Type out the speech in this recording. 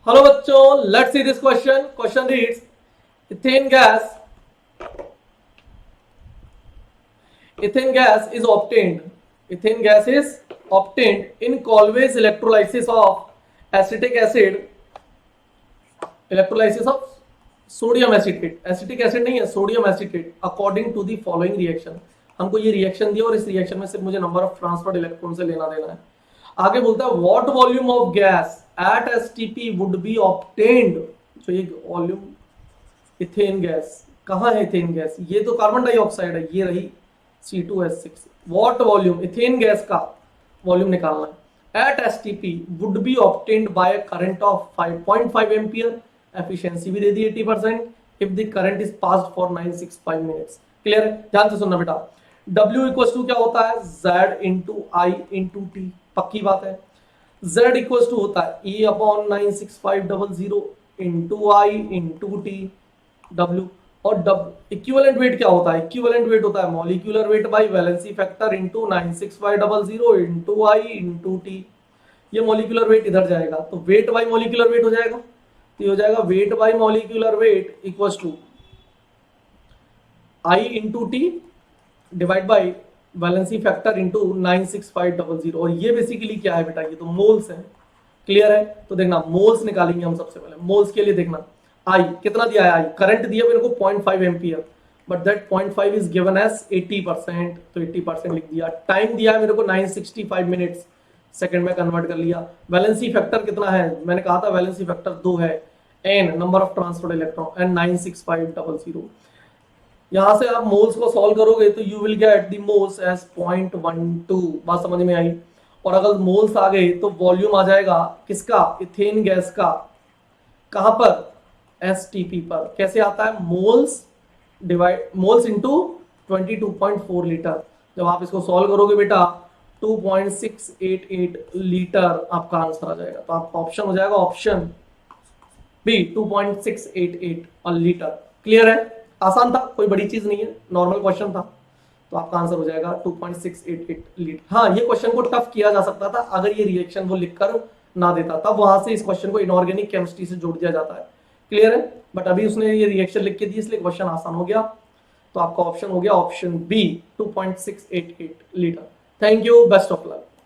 Hello बच्चों, let's see this question. Question reads ethane gas ethane gas is obtained in Colway's electrolysis of sodium acetate. Acetic acid नहीं है, sodium acetate. According to the following reaction. हमको ये reaction दिया और इस reaction में सिर्फ मुझे नंबर ऑफ ट्रांसफर्ड इलेक्ट्रॉन से लेना देना है. आगे बोलता है what volume of gas at STP would be obtained. तो ये वॉल्यूम इथेन गैस कहाँ है? इथेन गैस ये तो कार्बन डाइऑक्साइड है, ये रही C2H6. What volume ethane gas का वॉल्यूम निकालना है. At STP would be obtained by current of 5.5 ampere. Efficiency भी दे दी 80% if the current is passed for 965 minutes. Clear है? ध्यान से सुनना बेटा. W इक्वल्स टू क्या होता है? Z इंटू आई इंटू टी. पक्की बात है. Z इक्वल्स टू होता है E अपॉन 96500 इंटू आई इंटू टी. W और इक्विवेलेंट वेट क्या होता है? इक्विवेलेंट वेट होता है molecular weight by valency factor into 96500 into I into T. ये मॉलिक्यूलर वेट इधर जाएगा तो वेट बाई मॉलिक्यूलर वेट हो जाएगा. तो ये हो जाएगा weight by molecular weight equals to I into t divide by valency factor into 96500. और ये बेसिकली क्या है बेटा? ये तो मोल्स है. क्लियर है? तो देखना मोल्स निकालेंगे हम सबसे पहले. मोल्स के लिए देखना आई कितना दिया है. आई करंट दिया मेरे को 0.5 ampere but that 0.5 is given as 80%. तो 80% लिख दिया. टाइम दिया है मेरे को 965 मिनट्स. सेकंड में कन्वर्ट कर लिया. वैलेंसी फैक्टर कितना है? मैंने कहा था वैलेंसी फैक्टर 2 है. N number of transferred electron and 96500. यहां से आप मोल्स को सॉल्व करोगे तो you will get the moles as 0.12. बात समझ में आई? और अगर मोल्स आ गए तो वॉल्यूम आ जाएगा किसका? इथेन गैस का. कहां पर? एसटीपी पर. कैसे आता है? Moles into 22.4 litre. जब आप इसको सॉल्व करोगे बेटा 2.688 लीटर आपका आंसर आ जाएगा. तो आपका ऑप्शन हो जाएगा ऑप्शन बी 2.688 लीटर. क्लियर है? आसान था, कोई बड़ी चीज नहीं है, नॉर्मल क्वेश्चन था. तो आपका आंसर हो जाएगा 2.688 लीटर. हाँ, ये क्वेश्चन को टफ किया जा सकता था अगर ये रिएक्शन वो लिखकर ना देता, तब वहां से इस क्वेश्चन को इनऑर्गेनिक केमिस्ट्री से जोड़ दिया जाता है. क्लियर है? बट अभी उसने ये रिएक्शन लिख के दी इसलिए क्वेश्चन आसान हो गया. तो आपका ऑप्शन हो गया option b 2.688 litre. Thank you, best of luck.